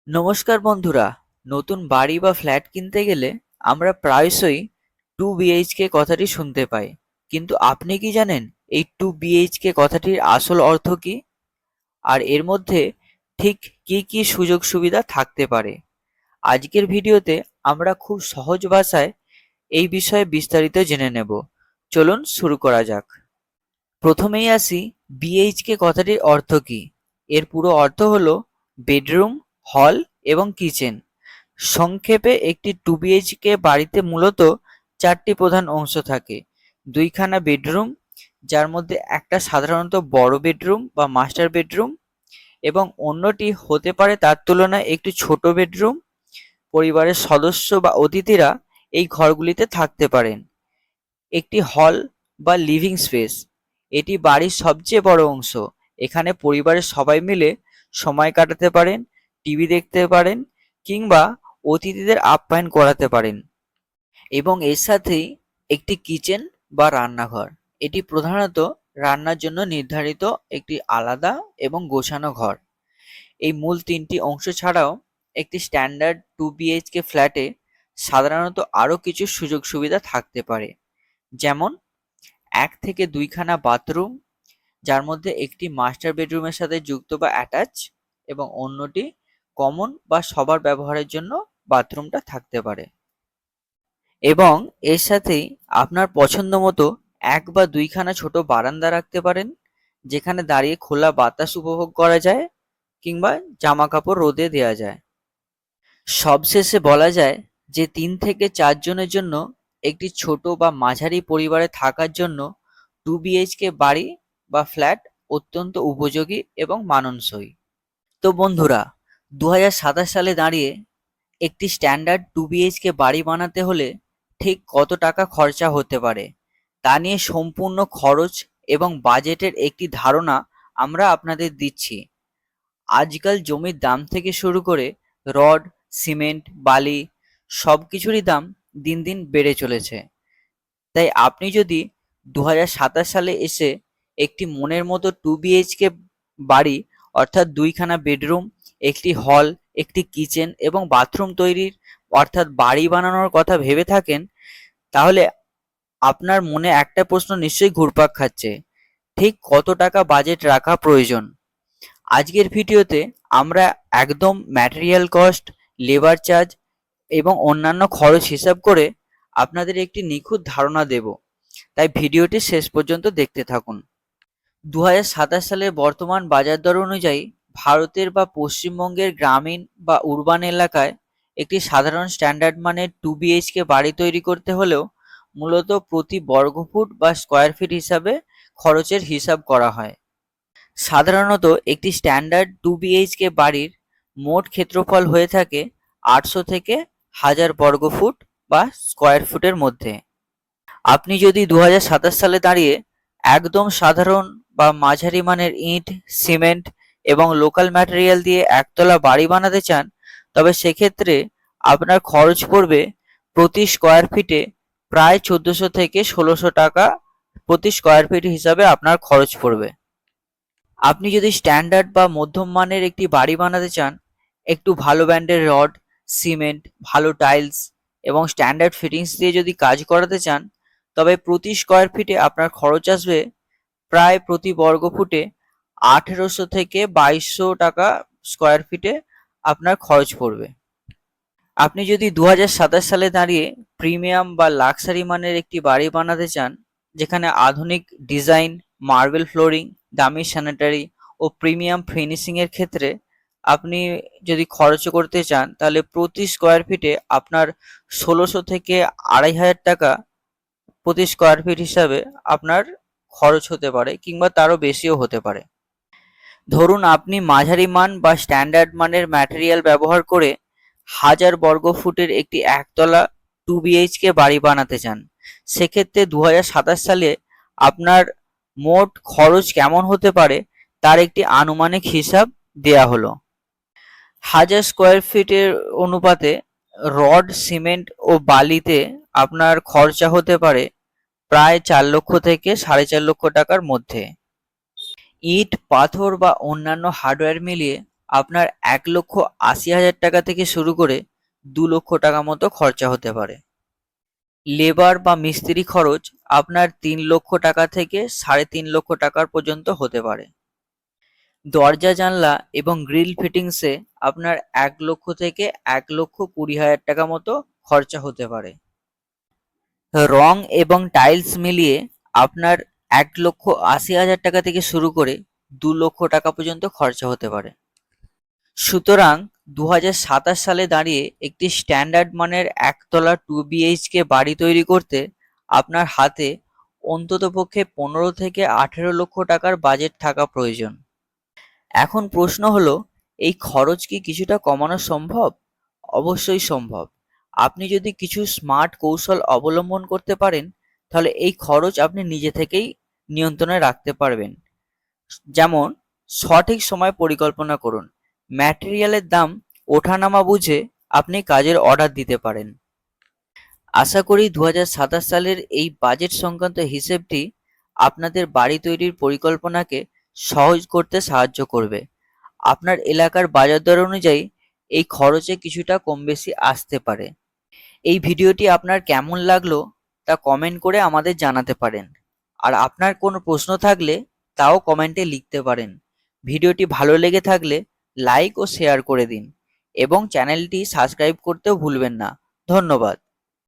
নমস্কার বন্ধুরা। নতুন বাড়ি বা ফ্ল্যাট কিনতে গেলে আমরা প্রায়শই 2 BHK কথাটি শুনতে পাই। কিন্তু আপনি কি জানেন এই 2 BHK কথাটির আসল অর্থ কি, আর এর মধ্যে ঠিক কি কি সুযোগ সুবিধা থাকতে পারে? আজকের ভিডিওতে আমরা খুব সহজ ভাষায় এই বিষয়ে বিস্তারিত জেনে নেব। চলুন শুরু করা যাক। প্রথমেই আসি, বিএইচকে কথাটির অর্থ কি। এর পুরো অর্থ হলো বেডরুম, হল এবং কিচেন। সংক্ষেপে একটি 2 BHK বাড়িতে মূলত 4টি প্রধান অংশ থাকে। দুইখানা বেডরুম, যার মধ্যে একটা সাধারণত বড় বেডরুম বা মাস্টার বেডরুম এবং অন্যটি হতে পারে তার তুলনায় একটু ছোট বেডরুম। পরিবারের সদস্য বা অতিথিরা এই ঘরগুলিতে থাকতে পারেন। একটি হল বা লিভিং স্পেস, এটি বাড়ির সবচেয়ে বড় অংশ। এখানে পরিবারের সবাই মিলে সময় কাটাতে পারেন, টিভি দেখতে পারেন কিংবা অতিথিদের আপ্যায়ন করাতে পারেন। এবং এর সাথেই একটি কিচেন বা রান্নাঘর, এটি প্রধানত রান্নার জন্য নির্ধারিত একটি আলাদা এবং গোছানো ঘর। এই মূল তিনটি অংশ ছাড়াও একটি স্ট্যান্ডার্ড 2 BHK ফ্ল্যাটে সাধারণত আরও কিছু সুযোগ সুবিধা থাকতে পারে, যেমন 1 থেকে 2খানা বাথরুম, যার মধ্যে একটি মাস্টার বেডরুমের সাথে যুক্ত বা অ্যাটাচ এবং অন্যটি কমন বা সবার ব্যবহারের জন্য বাথরুমটা থাকতে পারে। এবং এর সাথেই আপনার পছন্দ মতো 1 বা 2খানা ছোট বারান্দা রাখতে পারেন, যেখানে দাঁড়িয়ে খোলা বাতাস উপভোগ করা যায় কিংবা জামা কাপড় রোদে দেওয়া যায়। সবশেষে বলা যায় যে 3 থেকে 4 জনের জন্য একটি ছোট বা মাঝারি পরিবারে থাকার জন্য 2 BHK বাড়ি বা ফ্ল্যাট অত্যন্ত উপযোগী এবং মানানসই। তো বন্ধুরা, 2027 সালে দাঁড়িয়ে একটি স্ট্যান্ডার্ড 2 BHK বাড়ি বানাতে হলে ঠিক কত টাকা খরচা হতে পারে তা নিয়ে সম্পূর্ণ খরচ এবং বাজেটের একটি ধারণা আমরা আপনাদের দিচ্ছি। আজকাল জমির দাম থেকে শুরু করে রড, সিমেন্ট, বালি সব কিছুরই দাম দিন দিন বেড়ে চলেছে। তাই আপনি যদি 2027 সালে এসে একটি মনের মতো 2 BHK বাড়ি, অর্থাৎ 2খানা বেডরুম, একটি হল, একটি কিচেন এবং বাথরুম তৈরির অর্থাৎ বাড়ি বানানোর কথা ভেবে থাকেন, তাহলে আপনার মনে একটা প্রশ্ন নিশ্চয়ই ঘুরপাক খাচ্ছে, ঠিক কত টাকা বাজেট রাখা প্রয়োজন। আজকের ভিডিওতে আমরা একদম ম্যাটেরিয়াল কস্ট, লেবার চার্জ এবং অন্যান্য খরচ হিসাব করে আপনাদের একটি নিখুঁত ধারণা দেব, তাই ভিডিওটি শেষ পর্যন্ত দেখতে থাকুন। 2027 সালের বর্তমান বাজার দর অনুযায়ী ভারতের বা পশ্চিমবঙ্গের গ্রামীণ বা উর্বান এলাকায় একটি সাধারণ স্ট্যান্ডার্ড মানের 2 BHK বাড়ি তৈরি করতে হলেও মূলত প্রতি বর্গফুট বা স্কোয়ার ফিট হিসাবে খরচের হিসাব করা হয়। সাধারণত একটি স্ট্যান্ডার্ড 2 BHK বাড়ির মোট ক্ষেত্রফল হয়ে থাকে 800 থেকে 1000 বর্গফুট বা স্কোয়ার ফুটের মধ্যে। আপনি যদি 2027 সালে দাঁড়িয়ে একদম সাধারণ বা মাঝারি মানের ইট, সিমেন্ট এবং লোকাল ম্যাটেরিয়াল দিয়ে একতলা বাড়ি বানাতে চান, তবে সেক্ষেত্রে আপনার খরচ পড়বে প্রতি স্কোয়ার ফিটে প্রায় 1400 থেকে 1600 টাকা প্রতি স্কোয়ার ফিট হিসাবে আপনার খরচ পড়বে। আপনি যদি স্ট্যান্ডার্ড বা মধ্যম মানের একটি বাড়ি বানাতে চান, একটু ভালো ব্র্যান্ডের রড, সিমেন্ট, ভালো টাইলস এবং স্ট্যান্ডার্ড ফিটিংস দিয়ে যদি কাজ করাতে চান, তবে প্রতি স্কোয়ার ফিটে আপনার খরচ আসবে প্রায় প্রতি বর্গফুটে 1800 থেকে 2200 টাকা স্কোয়ার ফিটে আপনার খরচ পড়বে। আপনি যদি 2027 সালে দাঁড়িয়ে প্রিমিয়াম বা লাক্সারি মানের একটি বাড়ি বানাতে চান, যেখানে আধুনিক ডিজাইন, মার্বেল ফ্লোরিং, দামি স্যানিটারি ও প্রিমিয়াম ফিনিশিংয়ের ক্ষেত্রে আপনি যদি খরচ করতে চান, তাহলে প্রতি স্কোয়ার ফিটে আপনার 1600 থেকে 2500 টাকা প্রতি স্কোয়ার ফিট হিসাবে আপনার খরচ হতে পারে কিংবা তারও বেশিও হতে পারে। ধরুন আপনি মাঝারি মান বা স্ট্যান্ডার্ড মানের ম্যাটেরিয়াল ব্যবহার করে 1000 বর্গফুটের একটি একতলা 2 BHK বাড়ি বানাতে চান। সেক্ষেত্রে 2027 সালে আপনার মোট খরচ কেমন হতে পারে তার একটি আনুমানিক হিসাব দেয়া হলো। 1000 স্কোয়ার ফিটের অনুপাতে রড, সিমেন্ট ও বালিতে আপনার খরচা হতে পারে প্রায় 4 লক্ষ থেকে 4.5 লক্ষ টাকার মধ্যে। ইট, পাথর বা অন্যান্য হার্ডওয়্যার মিলিয়ে আপনার 1,80,000 টাকা থেকে শুরু করে 2 লক্ষ টাকা মতো খরচা হতে পারে। লেবার বা মিস্ত্রি খরচ আপনার 3 লক্ষ টাকা থেকে 3.5 লক্ষ টাকার পর্যন্ত হতে পারে। দরজা জানলা এবং গ্রিল ফিটিংসে আপনার 1 লক্ষ থেকে 1,20,000 টাকা মতো খরচা হতে পারে। রং এবং টাইলস মিলিয়ে আপনার 1,80,000 টাকা থেকে শুরু করে 2 লক্ষ টাকা পর্যন্ত খরচা হতে পারে। সুতরাং 2027 সালে দাঁড়িয়ে একটি স্ট্যান্ডার্ড মানের একতলা 2 BHK বাড়ি তৈরি করতে আপনার হাতে অন্ততপক্ষে 15 থেকে 18 লক্ষ টাকার বাজেট থাকা প্রয়োজন। এখন প্রশ্ন হলো, এই খরচ কি কিছুটা কমানো সম্ভব? অবশ্যই সম্ভব। আপনি যদি কিছু স্মার্ট কৌশল অবলম্বন করতে পারেন, তাহলে এই খরচ আপনি নিজে থেকেই নিয়ন্ত্রণে রাখতে পারবেন। যেমন, সঠিক সময় পরিকল্পনা করুন। ম্যাটেরিয়ালের দাম ওঠানামা বুঝে আপনি কাজের অর্ডার দিতে পারেন। আশা করি 2027 সালের এই বাজেট সংক্রান্ত হিসেবটি আপনাদের বাড়ি তৈরির পরিকল্পনাকে সহজ করতে সাহায্য করবে। আপনার এলাকার বাজার দর অনুযায়ী এই খরচে কিছুটা কম বেশি আসতে পারে। এই ভিডিওটি আপনার কেমন লাগলো তা কমেন্ট করে আমাদের জানাতে পারেন। আর আপনার কোনো প্রশ্ন থাকলে তাও কমেন্টে লিখতে পারেন। ভিডিওটি ভালো লেগে থাকলে লাইক ও শেয়ার করে দিন এবং চ্যানেলটি সাবস্ক্রাইব করতেও ভুলবেন না। ধন্যবাদ।